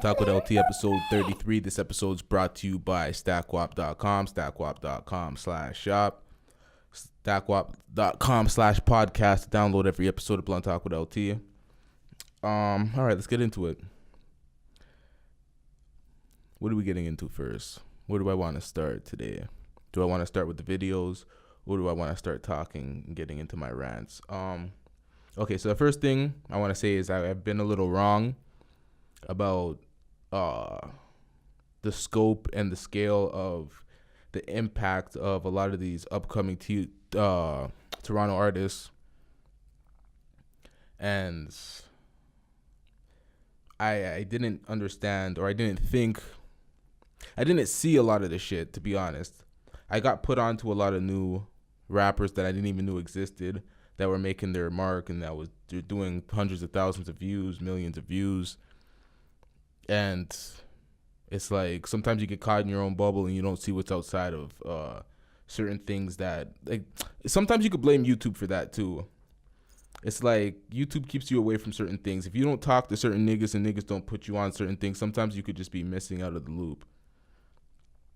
Talk with LT, episode 33. This episode is brought to you by StackGwop.com, StackGwop.com/shop, StackGwop.com/podcast. Download every episode of Blunt Talk with LT. All right, let's get into it. What are we getting into first? Where do I want to start today? Do I want to start with the videos, or do I want to start talking and getting into my rants? Okay, so the first thing I want to say is I've been a little wrong about the scope and the scale of the impact of a lot of these upcoming Toronto artists. And I didn't understand, or I didn't see a lot of the shit, to be honest. I got put onto a lot of new rappers that I didn't even know existed, that were making their mark, and they're doing hundreds of thousands of views, millions of views. And it's like sometimes you get caught in your own bubble and you don't see what's outside of certain things that, like, sometimes you could blame YouTube for that too. It's like YouTube keeps you away from certain things. If you don't talk to certain niggas and niggas don't put you on certain things, sometimes you could just be missing out of the loop.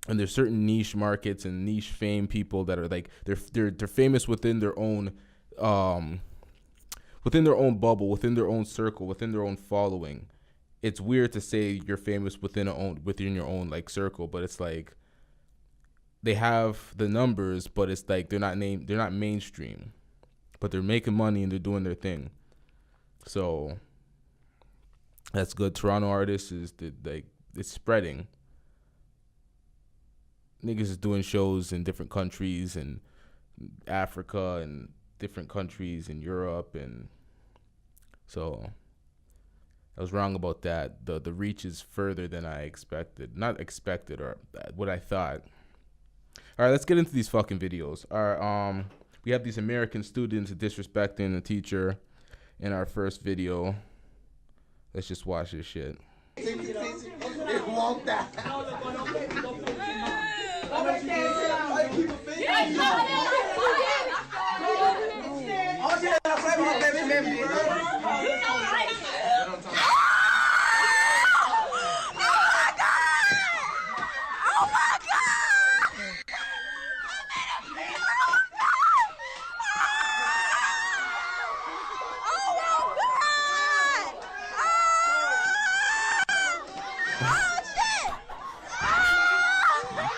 And there's certain niche markets and niche fame people that are like they're famous within their own bubble, within their own circle, within their own following. It's weird to say you're famous within your own like circle, but it's like they have the numbers, but it's like they're not mainstream, but they're making money and they're doing their thing. So that's good. Toronto artists it's spreading. Niggas is doing shows in different countries in Africa and different countries in Europe, and so I was wrong about that. The reach is further than I expected. Not expected, or what I thought. All right, let's get into these fucking videos. We have these American students disrespecting the teacher in our first video. Let's just watch this shit.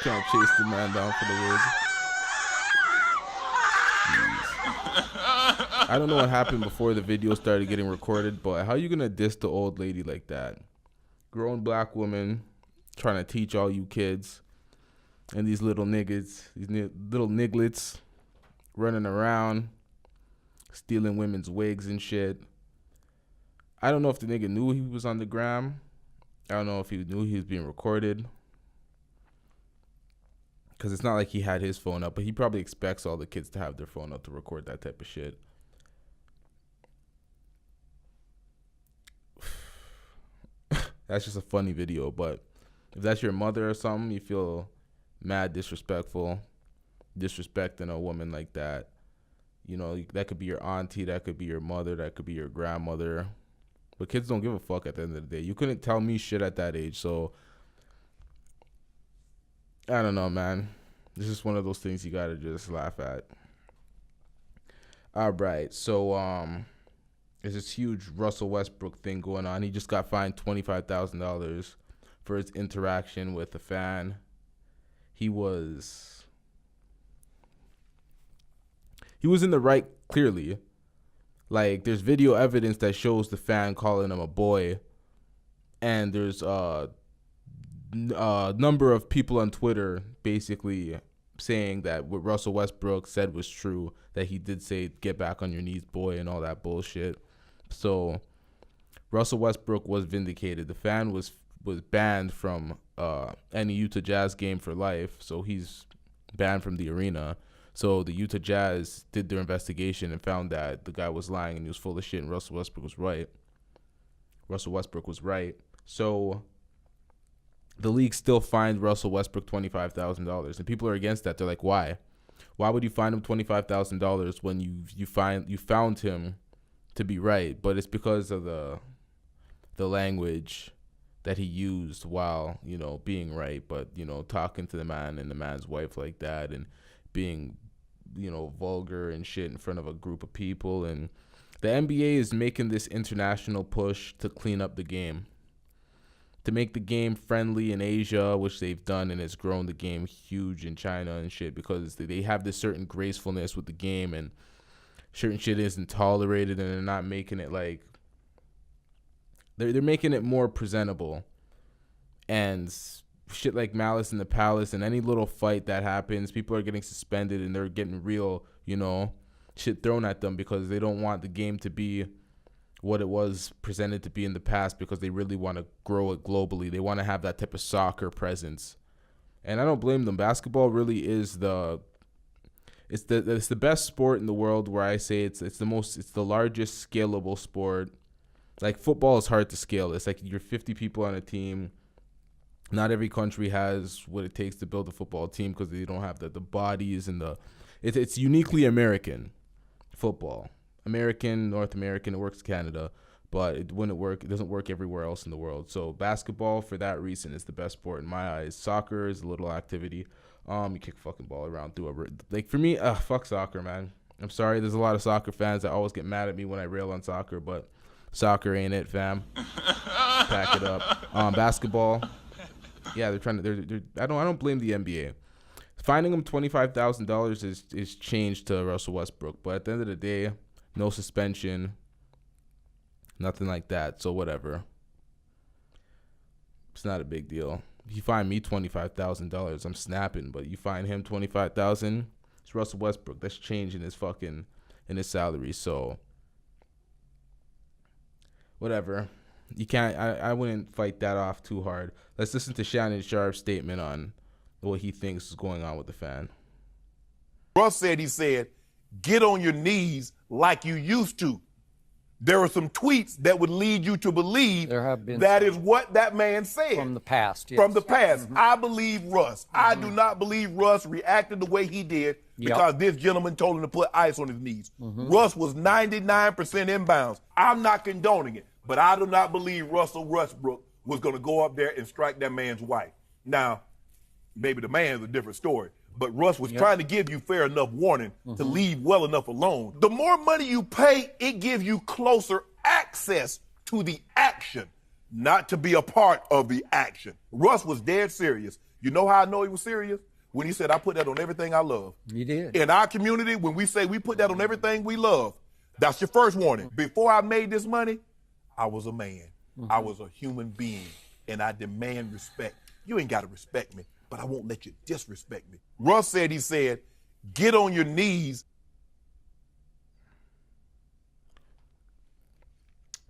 Trying to chase the man down for the woods. I don't know what happened before the video started getting recorded, but how you gonna diss the old lady like that? Grown black woman trying to teach all you kids, and these little niggas, little nigglets running around stealing women's wigs and shit. I don't know if the nigga knew he was on the gram. I don't know if he knew he was being recorded, because it's not like he had his phone up, but he probably expects all the kids to have their phone up to record that type of shit. That's just a funny video, but if that's your mother or something, you feel mad disrespectful, disrespecting a woman like that. You know, that could be your auntie, that could be your mother, that could be your grandmother. But kids don't give a fuck at the end of the day. You couldn't tell me shit at that age, so I don't know, man. This is one of those things you gotta just laugh at. All right, so there's this huge Russell Westbrook thing going on. He just got fined $25,000 for his interaction with a fan. He was in the right, clearly. Like, there's video evidence that shows the fan calling him a boy, and there's number of people on Twitter basically saying that what Russell Westbrook said was true, that he did say get back on your knees, boy, and all that bullshit. So Russell Westbrook was vindicated. The fan was banned from any Utah Jazz game for life, so he's banned from the arena. So the Utah Jazz did their investigation and found that the guy was lying and he was full of shit, and Russell Westbrook was right. So the league still fined Russell Westbrook $25,000, and people are against that. They're like, why? Why would you fine him $25,000 when you found him to be right? But it's because of the language that he used while, you know, being right, but, you know, talking to the man and the man's wife like that and being, you know, vulgar and shit in front of a group of people. And the NBA is making this international push to clean up the game, to make the game friendly in Asia, which they've done, and it's grown the game huge in China and shit, because they have this certain gracefulness with the game, and certain shit isn't tolerated, and they're not making it like, they're making it more presentable. And shit like Malice in the Palace, and any little fight that happens, people are getting suspended and they're getting real, you know, shit thrown at them because they don't want the game to be what it was presented to be in the past, because they really want to grow it globally. They want to have that type of soccer presence. And I don't blame them. Basketball really is it's the best sport in the world, where I say it's the largest scalable sport. Like football is hard to scale. It's like you're 50 people on a team. Not every country has what it takes to build a football team, because they don't have the bodies and it's uniquely American football. American, North American, it works Canada, but it doesn't work everywhere else in the world. So basketball, for that reason, is the best sport in my eyes. Soccer is a little activity. You kick a fucking ball around through like, for me, fuck soccer, man. I'm sorry, there's a lot of soccer fans that always get mad at me when I rail on soccer, but soccer ain't it, fam. Pack it up. Basketball, yeah, they're trying to. I don't blame the NBA. Finding him $25,000 is change to Russell Westbrook, but at the end of the day, no suspension, nothing like that. So whatever, it's not a big deal. If you find me $25,000, I'm snapping. But you find him $25,000, it's Russell Westbrook. That's change in his salary. So whatever. You can't. I wouldn't fight that off too hard. Let's listen to Shannon Sharp's statement on what he thinks is going on with the fan. Russ said, get on your knees like you used to. There are some tweets that would lead you to believe there have been that is what that man said. From the past, yes. From the past. Mm-hmm. I believe Russ. Mm-hmm. I do not believe Russ reacted the way he did because this gentleman told him to put ice on his knees. Mm-hmm. Russ was 99% inbounds. I'm not condoning it, but I do not believe Russell Westbrook was going to go up there and strike that man's wife. Now, maybe the man's a different story, but Russ was trying to give you fair enough warning to leave well enough alone. The more money you pay, it gives you closer access to the action, not to be a part of the action. Russ was dead serious. You know how I know he was serious? When he said, I put that on everything I love. He did. In our community, when we say we put that on everything we love, that's your first warning. Before I made this money, I was a man. I was a human being, and I demand respect. You ain't got to respect me, but I won't let you disrespect me. Russ said, get on your knees.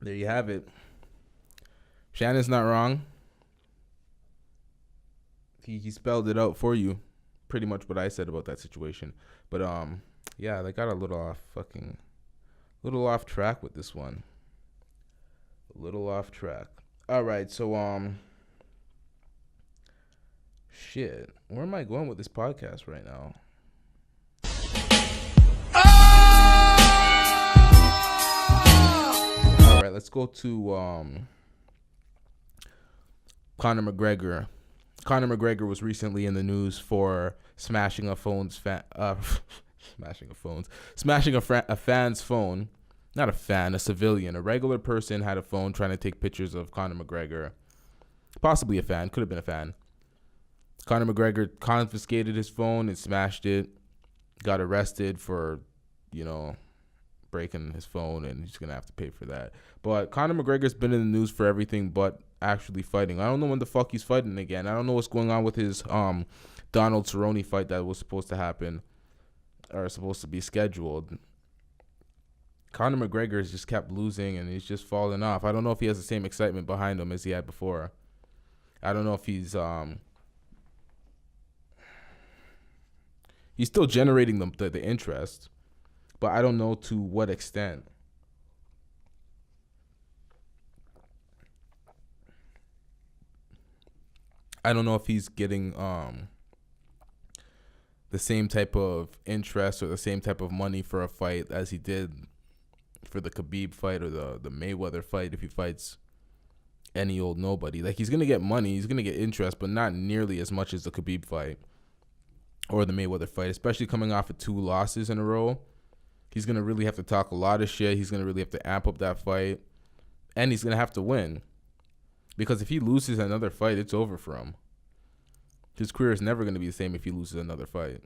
There you have it. Shannon's not wrong. He spelled it out for you. Pretty much what I said about that situation. But yeah, they got a little off track with this one. A little off track. All right, so shit, where am I going with this podcast right now? All right, let's go to Conor McGregor. Conor McGregor was recently in the news for smashing a fan's phone. Not a fan, a civilian. A regular person had a phone trying to take pictures of Conor McGregor. Possibly a fan, could have been a fan. Conor McGregor confiscated his phone and smashed it. Got arrested for, breaking his phone, and he's going to have to pay for that. But Conor McGregor's been in the news for everything but actually fighting. I don't know when the fuck he's fighting again. I don't know what's going on with his Donald Cerrone fight that was supposed to happen or supposed to be scheduled. Conor McGregor has just kept losing, and he's just falling off. I don't know if he has the same excitement behind him as he had before. I don't know if he's still generating the interest, but I don't know to what extent. I don't know if he's getting the same type of interest or the same type of money for a fight as he did for the Khabib fight or the Mayweather fight if he fights any old nobody. Like, he's gonna get money, he's gonna get interest, but not nearly as much as the Khabib fight or the Mayweather fight, especially coming off of 2 losses in a row. He's gonna really have to talk a lot of shit. He's gonna really have to amp up that fight, and he's gonna have to win, because if he loses another fight, it's over for him. His career is never gonna be the same if he loses another fight.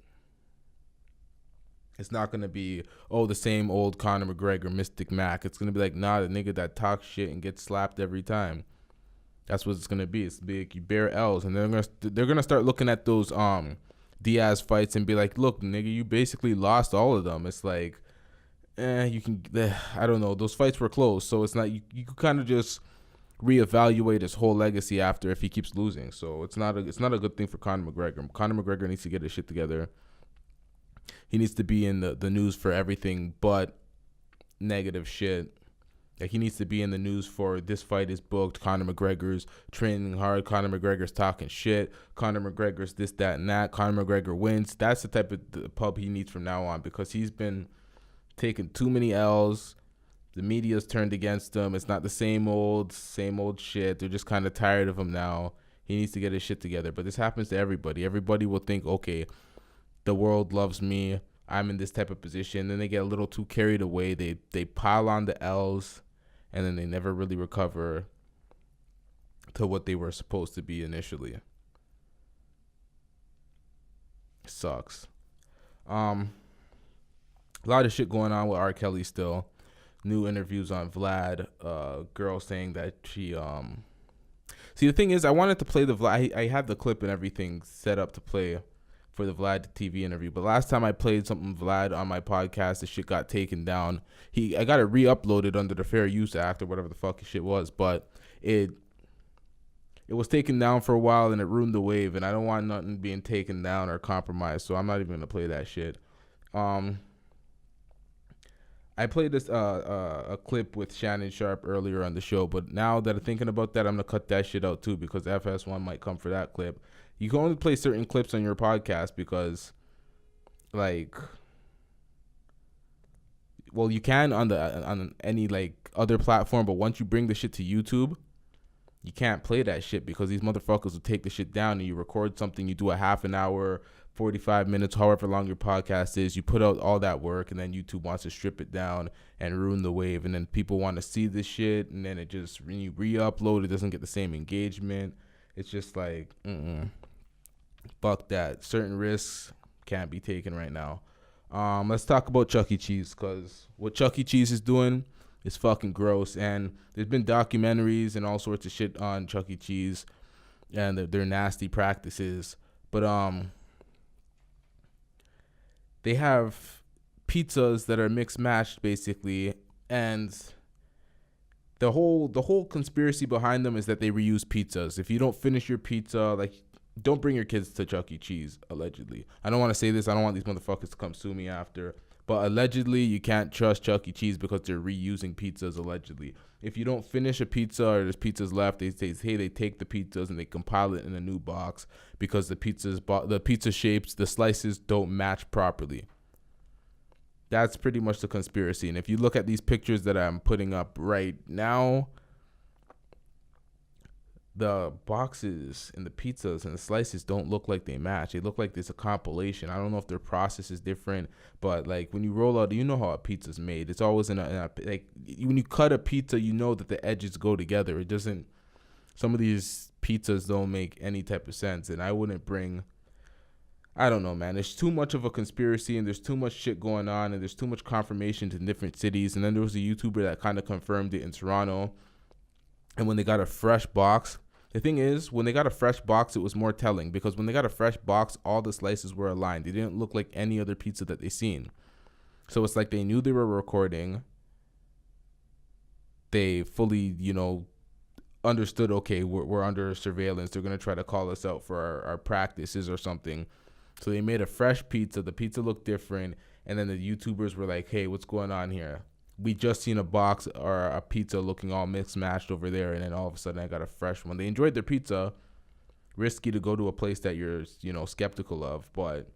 It's not gonna be, oh, the same old Conor McGregor, Mystic Mac. It's gonna be like, nah, the nigga that talks shit and gets slapped every time. That's what it's gonna be. It's big. You bear L's, and they're gonna start looking at those Diaz fights and be like, look, nigga, you basically lost all of them. It's like, you can, I don't know. Those fights were close, so it's not, you can kind of just reevaluate his whole legacy after if he keeps losing. So it's not a good thing for Conor McGregor. Conor McGregor needs to get his shit together. He needs to be in the news for everything but negative shit. Like, he needs to be in the news for this fight is booked, Conor McGregor's training hard, Conor McGregor's talking shit, Conor McGregor's this, that, and that, Conor McGregor wins. That's the type of pub he needs from now on, because he's been taking too many L's. The media's turned against him. It's not the same old shit. They're just kind of tired of him now. He needs to get his shit together. But this happens to everybody. Everybody will think, okay, the world loves me. I'm in this type of position. Then they get a little too carried away. They pile on the L's, and then they never really recover to what they were supposed to be initially. It sucks. A lot of shit going on with R. Kelly still. New interviews on Vlad. Girl saying that she See, the thing is, I wanted to play the Vlad. I had the clip and everything set up to play for the Vlad TV interview, but last time I played something Vlad on my podcast, the shit got taken down. I got it re-uploaded under the Fair Use Act or whatever the fuck shit was, but it was taken down for a while and it ruined the wave, and I don't want nothing being taken down or compromised, so I'm not even gonna play that shit. I played this a clip with Shannon Sharp earlier on the show, but now that I'm thinking about that, I'm gonna cut that shit out too, because FS1 might come for that clip. You can only play certain clips on your podcast because, like, well, you can on any like other platform, but once you bring the shit to YouTube, you can't play that shit because these motherfuckers will take the shit down. And you record something, you do a half an hour, 45 minutes, however long your podcast is, you put out all that work, and then YouTube wants to strip it down and ruin the wave, and then people want to see this shit, and then it just, when you re-upload, it doesn't get the same engagement. It's just like, fuck that. Certain risks can't be taken right now. Let's talk about Chuck E. Cheese, because what Chuck E. Cheese is doing is fucking gross, and there's been documentaries and all sorts of shit on Chuck E. Cheese and their nasty practices, but they have pizzas that are mixed matched basically, and the whole conspiracy behind them is that they reuse pizzas. If you don't finish your pizza, like, don't bring your kids to Chuck E. Cheese, allegedly. I don't want to say this. I don't want these motherfuckers to come sue me after. But allegedly, you can't trust Chuck E. Cheese because they're reusing pizzas, allegedly. If you don't finish a pizza or there's pizzas left, they say, hey, they take the pizzas and they compile it in a new box because the pizza shapes, the slices don't match properly. That's pretty much the conspiracy. And if you look at these pictures that I'm putting up right now, the boxes and the pizzas and the slices don't look like they match. They look like there's a compilation. I don't know if their process is different, but like when you roll out, you know how a pizza's made. It's always in a like when you cut a pizza, you know that the edges go together. It doesn't. Some of these pizzas don't make any type of sense, and I wouldn't bring. I don't know, man. There's too much of a conspiracy, and there's too much shit going on, and there's too much confirmation in different cities. And then there was a YouTuber that kind of confirmed it in Toronto, and when they got a fresh box. The thing is, when they got a fresh box, it was more telling because when they got a fresh box, all the slices were aligned. They didn't look like any other pizza that they seen. So it's like they knew they were recording. They fully, understood, okay, we're under surveillance. They're going to try to call us out for our practices or something. So they made a fresh pizza. The pizza looked different. And then the YouTubers were like, hey, what's going on here? We just seen a box or a pizza looking all mixed matched over there, and then all of a sudden I got a fresh one. They enjoyed their pizza. Risky to go to a place that you're, skeptical of, but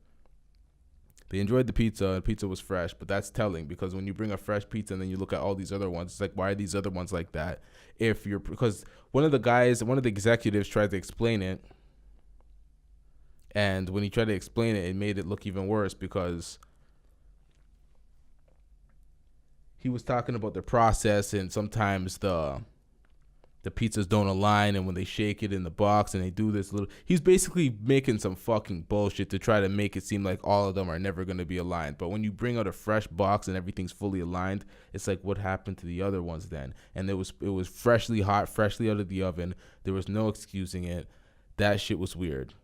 They enjoyed the pizza. The pizza was fresh, but that's telling because when you bring a fresh pizza and then you look at all these other ones, it's like, why are these other ones like that? Because one of the executives tried to explain it, and when he tried to explain it, it made it look even worse because he was talking about the process, and sometimes the pizzas don't align, and when they shake it in the box and they do this little, he's basically making some fucking bullshit to try to make it seem like all of them are never going to be aligned. But when you bring out a fresh box and everything's fully aligned, it's like, what happened to the other ones then? And it was freshly hot, freshly out of the oven. There was no excusing it. That shit was weird.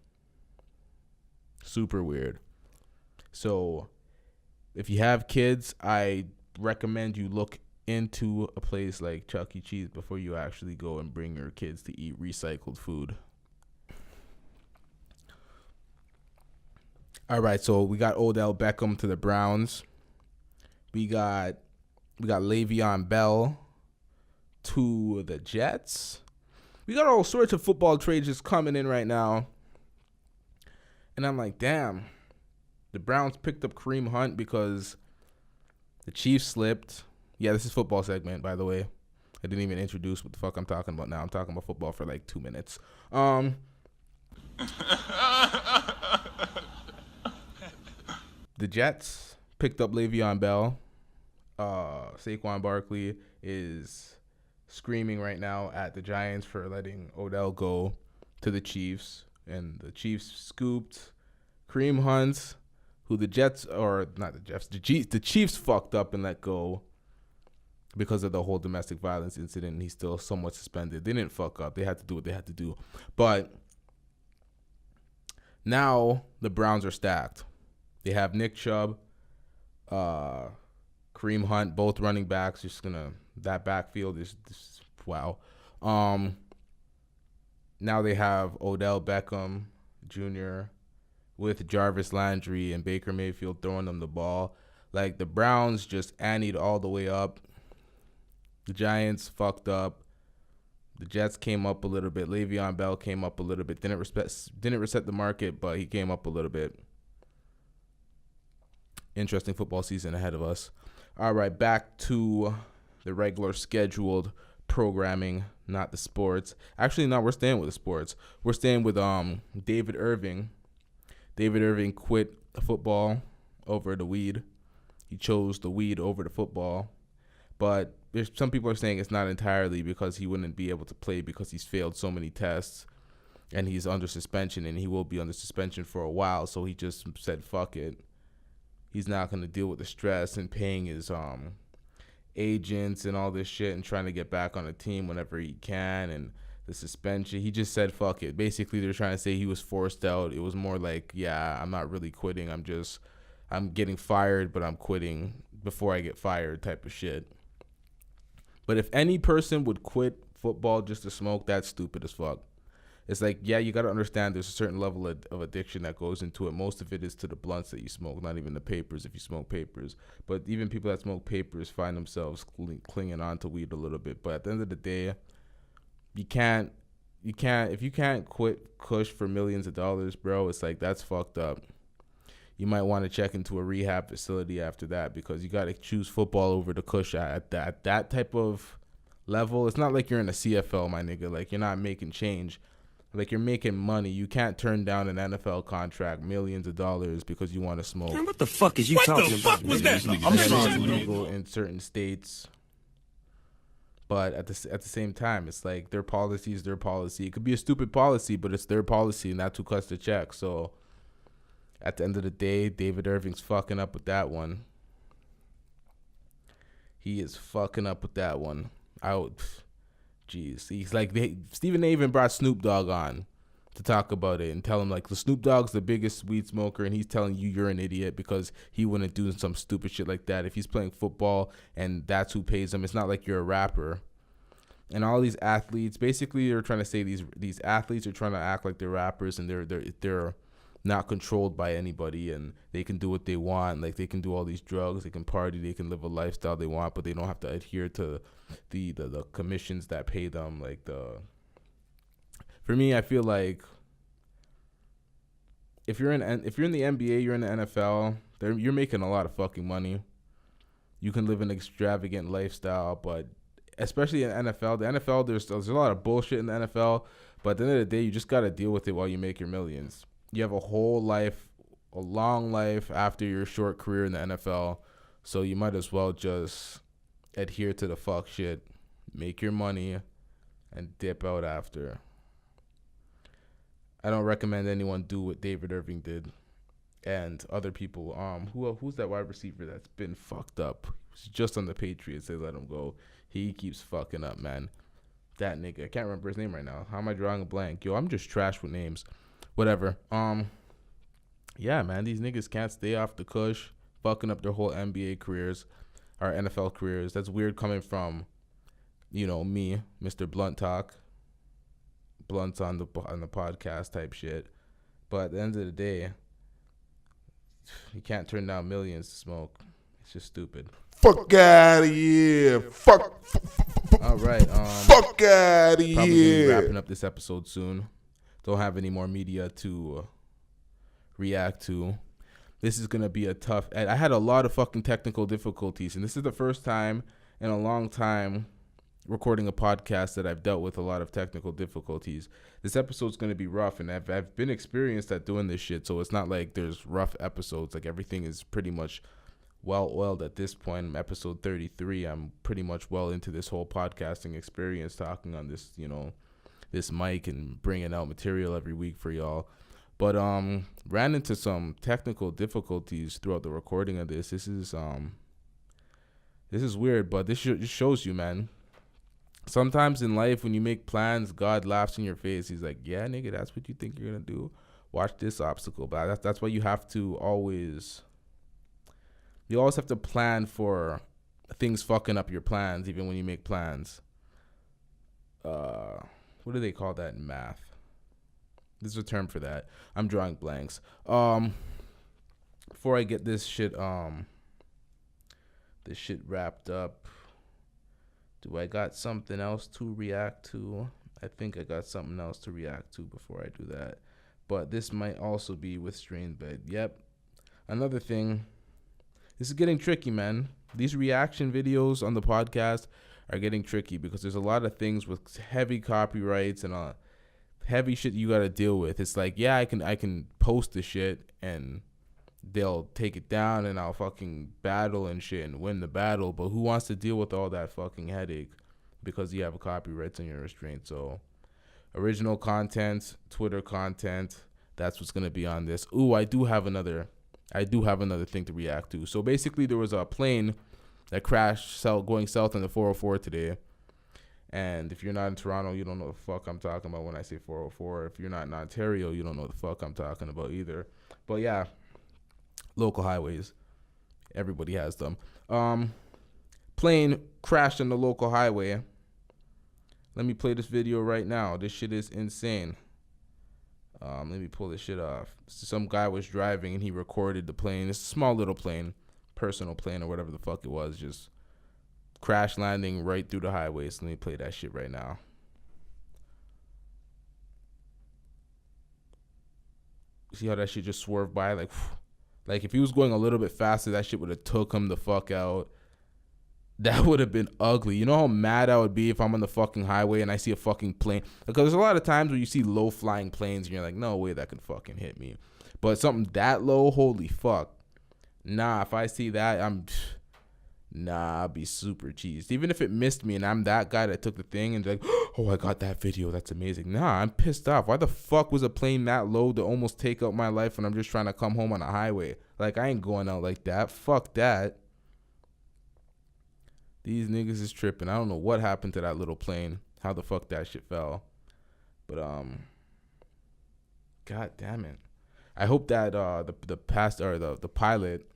Super weird. So if you have kids, I recommend you look into a place like Chuck E. Cheese before you actually go and bring your kids to eat recycled food. All right, so we got Odell Beckham to the Browns. We got Le'Veon Bell to the Jets. We got all sorts of football trades just coming in right now. And I'm like, damn. The Browns picked up Kareem Hunt because the Chiefs slipped. Yeah, this is football segment, by the way. I didn't even introduce what the fuck I'm talking about now. I'm talking about football for like 2 minutes. The Jets picked up Le'Veon Bell. Saquon Barkley is screaming right now at the Giants for letting Odell go to the Chiefs. And the Chiefs scooped Kareem Hunt, who the Chiefs fucked up and let go because of the whole domestic violence incident, and he's still somewhat suspended. They didn't fuck up. They had to do what they had to do. But now the Browns are stacked. They have Nick Chubb, Kareem Hunt, both running backs. That backfield is wow. Now they have Odell Beckham Jr. with Jarvis Landry and Baker Mayfield throwing them the ball. Like, the Browns just anteed all the way up. The Giants fucked up. The Jets came up a little bit. Le'Veon Bell came up a little bit. Didn't reset the market, but he came up a little bit. Interesting football season ahead of us. All right, back to the regular scheduled programming, not the sports. Actually, no, we're staying with the sports. We're staying with David Irving. David Irving quit football over the weed. He chose the weed over the football. But there's some people are saying it's not entirely because he wouldn't be able to play because he's failed so many tests and he's under suspension, and he will be under suspension for a while. So he just said, fuck it. He's not going to deal with the stress and paying his agents and all this shit and trying to get back on the team whenever he can, and the suspension. He just said, fuck it. Basically, they're trying to say he was forced out. It was more like, yeah, I'm not really quitting. I'm getting fired, but I'm quitting before I get fired type of shit. But if any person would quit football just to smoke, that's stupid as fuck. It's like, yeah, you got to understand there's a certain level of addiction that goes into it. Most of it is to the blunts that you smoke, not even the papers if you smoke papers. But even people that smoke papers find themselves clinging on to weed a little bit. But at the end of the day, if you can't quit Kush for millions of dollars, bro, it's like, that's fucked up. You might want to check into a rehab facility after that, because you got to choose football over the Kush at that type of level. It's not like you're in a CFL, my nigga. Like, you're not making change. Like, you're making money. You can't turn down an NFL contract, millions of dollars, because you want to smoke. Man, what the fuck is you talking about? What the fuck was that? I'm sure it's legal in certain states. But at the same time, it's like their policy is their policy. It could be a stupid policy, but it's their policy, and that's who cuts the check. So at the end of the day, David Irving's fucking up with that one. He is fucking up with that one. Jeez. He's like, Stephen A. even brought Snoop Dogg on to talk about it and tell him, like, the Snoop Dogg's the biggest weed smoker, and he's telling you you're an idiot because he wouldn't do some stupid shit like that. If he's playing football and that's who pays him, it's not like you're a rapper. And all these athletes, basically, they're trying to say these athletes are trying to act like they're rappers, and they're not controlled by anybody, and they can do what they want. Like, they can do all these drugs, they can party, they can live a lifestyle they want, but they don't have to adhere to the commissions that pay them. Like, for me, I feel like if you're in the NBA, you're in the NFL, You're making a lot of fucking money. You can live an extravagant lifestyle, but especially in NFL, there's a lot of bullshit in the NFL. But at the end of the day, you just gotta deal with it while you make your millions. You have a whole life, a long life after your short career in the NFL, so you might as well just adhere to the fuck shit, make your money, and dip out after. I don't recommend anyone do what David Irving did and other people. Who's that wide receiver that's been fucked up? He's just on the Patriots. They let him go. He keeps fucking up, man. That nigga. I can't remember his name right now. How am I drawing a blank? Yo, I'm just trash with names. Whatever. Yeah, man. These niggas can't stay off the cush, fucking up their whole NBA careers, or NFL careers. That's weird coming from, me, Mr. Blunt Talk. Blunts on the podcast type shit. But at the end of the day, you can't turn down millions to smoke. It's just stupid. Fuck out of here. Fuck. All right. Fuck out of here. Probably wrapping up this episode soon. Don't have any more media to react to. This is gonna be a tough. I had a lot of fucking technical difficulties, and this is the first time in a long time recording a podcast that I've dealt with a lot of technical difficulties. This episode's going to be rough, and I've been experienced at doing this shit, so it's not like there's rough episodes. Like, everything is pretty much well-oiled at this point. I'm episode 33. I'm pretty much well into this whole podcasting experience, talking on this, this mic and bringing out material every week for y'all. But ran into some technical difficulties throughout the recording of this. This is weird, but this just shows you, man. Sometimes in life, when you make plans, God laughs in your face. He's like, yeah, nigga, that's what you think you're going to do? Watch this obstacle. But that's why you have to always have to plan for things fucking up your plans, even when you make plans. What do they call that in math? There's a term for that. I'm drawing blanks. Before I get this shit wrapped up, do I got something else to react to? I think I got something else to react to before I do that. But this might also be with strained bed. Yep. Another thing. This is getting tricky, man. These reaction videos on the podcast are getting tricky because there's a lot of things with heavy copyrights and heavy shit you got to deal with. It's like, yeah, I can post the shit and they'll take it down and I'll fucking battle and shit and win the battle. But who wants to deal with all that fucking headache because you have copyrights on your restraint? So original content, Twitter content, that's what's going to be on this. Ooh, I do have another thing to react to. So basically there was a plane that crashed going south on the 404 today. And if you're not in Toronto, you don't know the fuck I'm talking about when I say 404. If you're not in Ontario, you don't know the fuck I'm talking about either. But yeah, local highways. Everybody has them. Plane crashed on the local highway. Let me play this video right now. This shit is insane. Let me pull this shit off. Some guy was driving and he recorded the plane. It's a small little plane, personal plane or whatever the fuck it was, just crash landing right through the highway. So let me play that shit right now. See how that shit just swerved by? Like if he was going a little bit faster, that shit would have took him the fuck out. That would have been ugly. You know how mad I would be if I'm on the fucking highway and I see a fucking plane? Because there's a lot of times where you see low flying planes and you're like, no way that can fucking hit me. But something that low, holy fuck. Nah, if I see that, I'll be super cheesed. Even if it missed me and I'm that guy that took the thing and like, oh, I got that video. That's amazing. Nah, I'm pissed off. Why the fuck was a plane that low to almost take out my life when I'm just trying to come home on a highway? Like, I ain't going out like that. Fuck that. These niggas is tripping. I don't know what happened to that little plane. How the fuck that shit fell. But, God damn it. I hope that the pilot,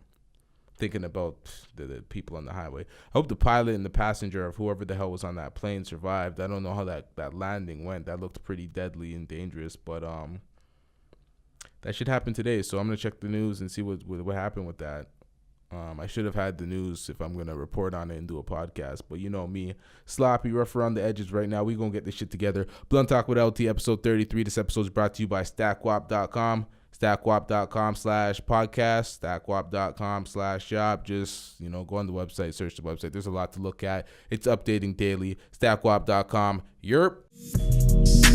thinking about the people on the highway, I hope the pilot and the passenger of whoever the hell was on that plane survived. I don't know how that landing went. That looked pretty deadly and dangerous, but that shit happened today. So I'm gonna check the news and see what happened with that. I should have had the news if I'm gonna report on it and do a podcast, but you know me, sloppy, rough around the edges right now. We gonna get this shit together. Blunt Talk with LT, episode 33. This episode is brought to you by StackGwop.com. StackGwop.com/podcast, StackGwop.com/shop. Just, go on the website, search the website. There's a lot to look at. It's updating daily. StackGwop.com. Yerp.